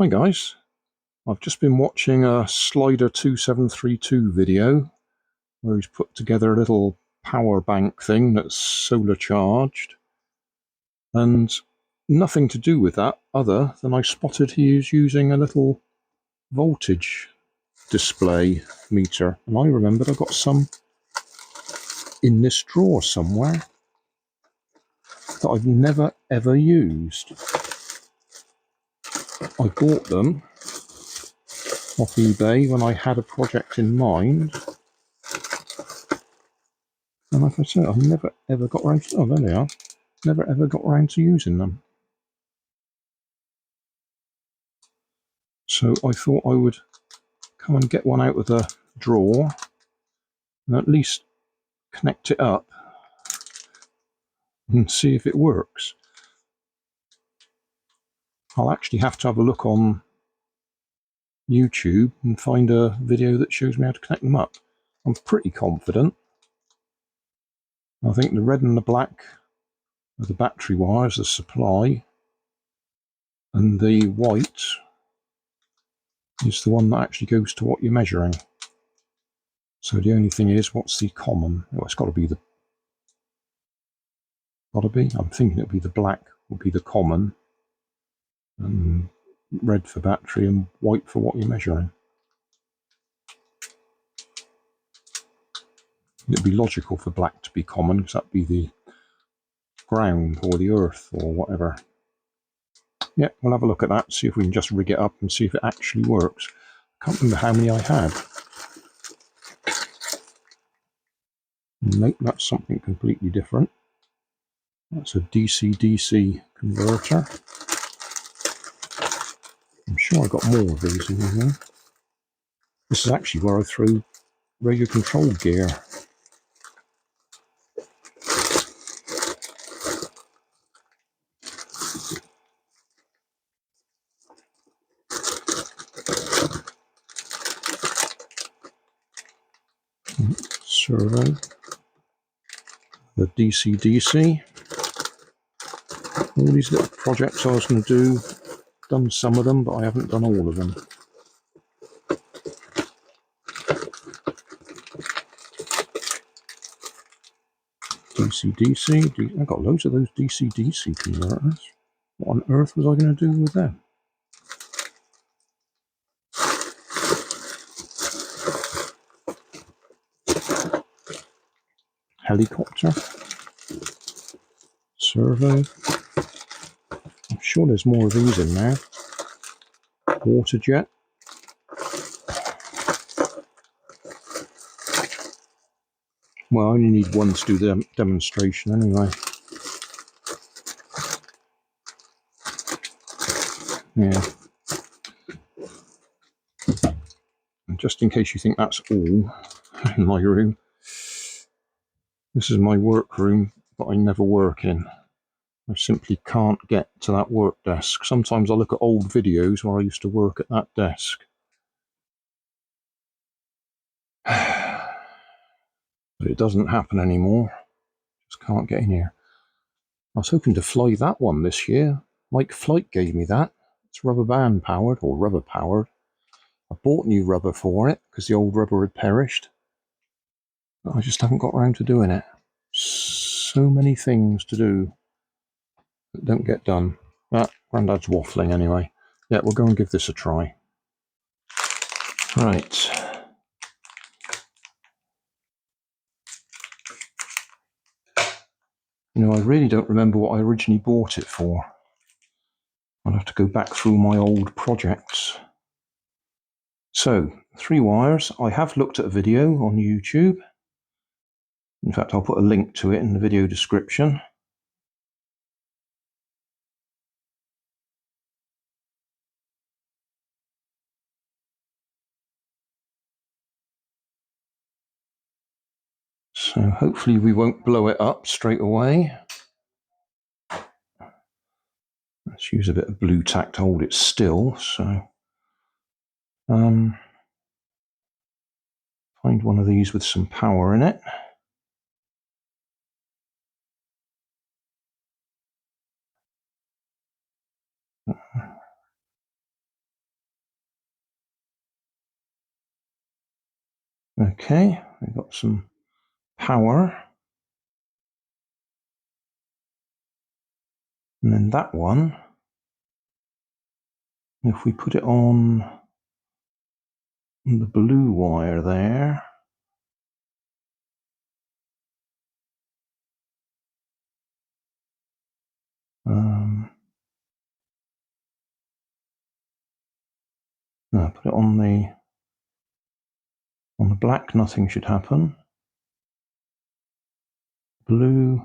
Hi guys, I've just been watching a Slider 2732 video where he's put together a little power bank thing that's solar charged, and nothing to do with that other than I spotted he is using a little voltage display meter, and I remembered I got some in this drawer somewhere that I've never ever used. I bought them off eBay when I had a project in mind. And like I said, I've never ever got around to, oh, there they are. Never ever got around to using them. So I thought I would come and get one out of the drawer and at least connect it up and see if it works. I'll actually have to have a look on YouTube and find a video that shows me how to connect them up. I'm pretty confident. I think the red and the black are the battery wires, the supply, and the white is the one that actually goes to what you're measuring. So the only thing is, what's the common? Oh, it's got to be the... I'm thinking it'll be the black will be the common, and red for battery and white for what you're measuring. It'd be logical for black to be common because that'd be the ground or the earth or whatever. Yeah, we'll have a look at that, see if we can just rig it up and see if it actually works. I can't remember how many I had. Nope, that's something completely different. That's a DC-DC converter. I'm sure I got more of these in here. This is actually where I throw radio control gear. Servo, the DC-DC. All these little projects I was going to do, done some of them, but I haven't done all of them. DC-DC, I've got loads of those DC-DC converters. What on earth was I going to do with them? Helicopter. Servo. I'm sure there's more of these in there. Water jet. Well, I only need one to do the demonstration anyway. Yeah. And just in case you think that's all in my room, this is my work room that I never work in. I simply can't get to that work desk. Sometimes I look at old videos where I used to work at that desk. But it doesn't happen anymore. Just can't get in here. I was hoping to fly that one this year. Mike Flight gave me that. It's rubber band powered, or rubber powered. I bought new rubber for it because the old rubber had perished. But I just haven't got around to doing it. So many things to do that don't get done. But Grandad's waffling anyway. Yeah, we'll go and give this a try. Right. You know, I really don't remember what I originally bought it for. I'll have to go back through my old projects. So, 3 wires. I have looked at a video on YouTube. In fact, I'll put a link to it in the video description. So hopefully we won't blow it up straight away. Let's use a bit of blue tack to hold it still. So find one of these with some power in it. Okay, we've got some power. And then that one, if we put it on the blue wire there, no, put it on the black, nothing should happen. Blue,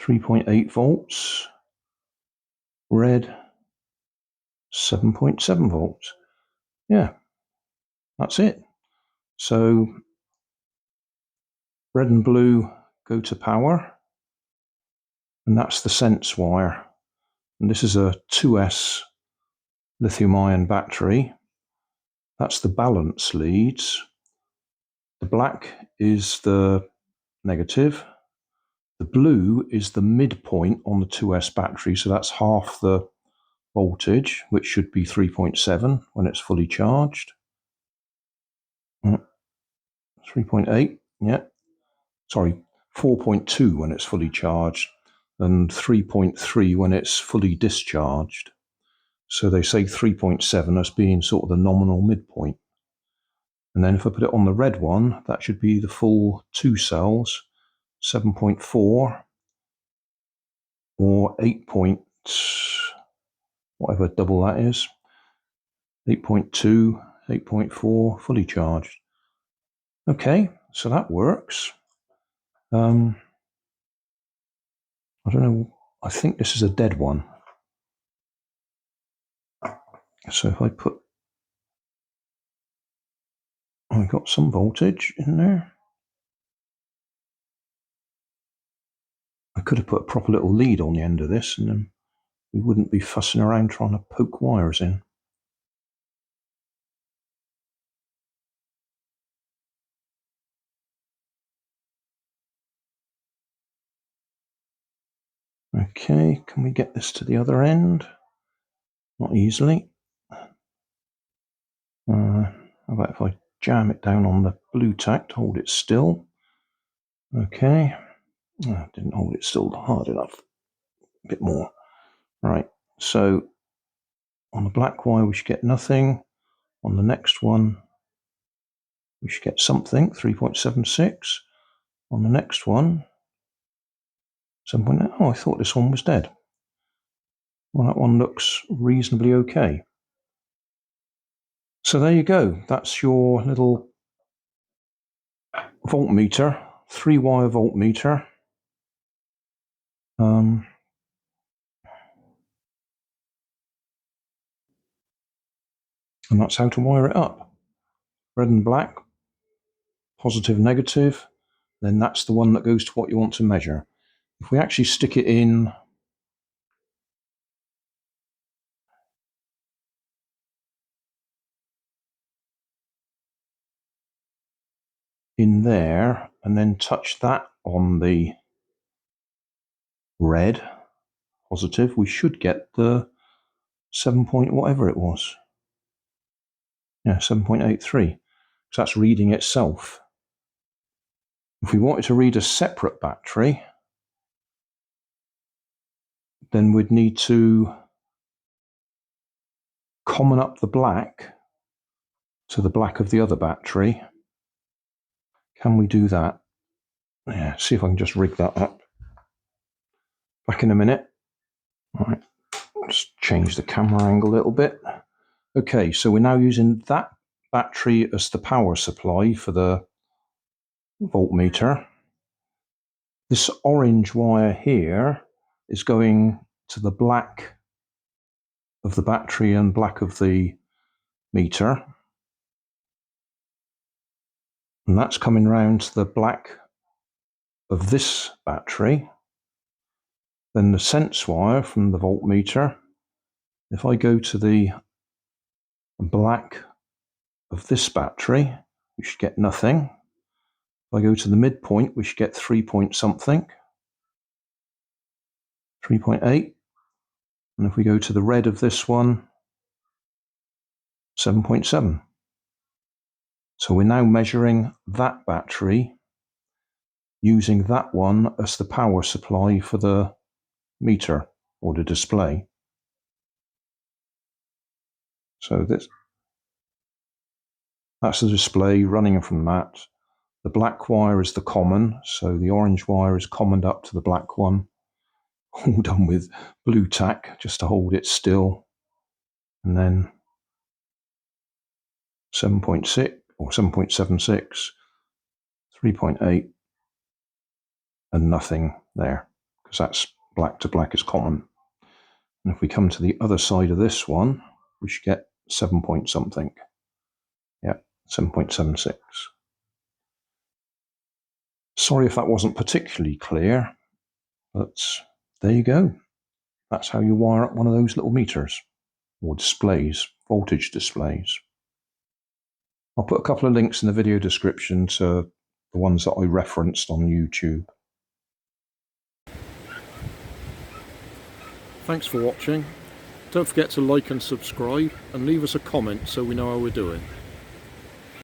3.8 volts. Red, 7.7 volts. Yeah, that's it. So red and blue go to power, and that's the sense wire. And this is a 2S lithium-ion battery. That's the balance leads. The black is the negative. The blue is the midpoint on the 2S battery, so that's half the voltage, which should be 3.7 when it's fully charged. 3.8, yeah. Sorry, 4.2 when it's fully charged, and 3.3 when it's fully discharged. So they say 3.7 as being sort of the nominal midpoint. And then if I put it on the red one, that should be the full 2 cells, 7.4 or 8 point, whatever double that is, 8.2, 8.4, fully charged. Okay, so that works. I don't know, I think this is a dead one. So if I put, I got some voltage in there. I could have put a proper little lead on the end of this, and then we wouldn't be fussing around trying to poke wires in. Okay, can we get this to the other end? Not easily. How about if I jam it down on the blue tack to hold it still? Okay. Didn't hold it still hard enough. A bit more. Right, so on the black wire we should get nothing. On the next one we should get something, 3.76. On the next one, 7.9. Oh, I thought this one was dead. Well, that one looks reasonably okay. So there you go. That's your little voltmeter, 3-wire voltmeter. And that's how to wire it up. Red and black, positive, negative. Then that's the one that goes to what you want to measure. If we actually stick it in there and then touch that on the red, positive, we should get the 7 point whatever it was. Yeah, 7.83. So that's reading itself. If we wanted to read a separate battery, then we'd need to common up the black to the black of the other battery. Can we do that? Yeah, see if I can just rig that up. Back in a minute. All right, just change the camera angle a little bit. Okay, so we're now using that battery as the power supply for the voltmeter. This orange wire here is going to the black of the battery and black of the meter. And that's coming round to the black of this battery. Then the sense wire from the voltmeter, if I go to the black of this battery, we should get nothing. If I go to the midpoint, we should get 3 point something, 3.8. And if we go to the red of this one, 7.7. So we're now measuring that battery using that one as the power supply for the meter or the display. So that's the display running from that. The black wire is the common, so the orange wire is commoned up to the black one, all done with blue tack just to hold it still. And then 7.6 or 7.76, 3.8, and nothing there, because that's black to black is common. And if we come to the other side of this one, we should get 7 point something. Yeah, 7.76. Sorry if that wasn't particularly clear, but there you go. That's how you wire up one of those little meters, or displays, voltage displays. I'll put a couple of links in the video description to the ones that I referenced on YouTube. Thanks for watching. Don't forget to like and subscribe, and leave us a comment so we know how we're doing.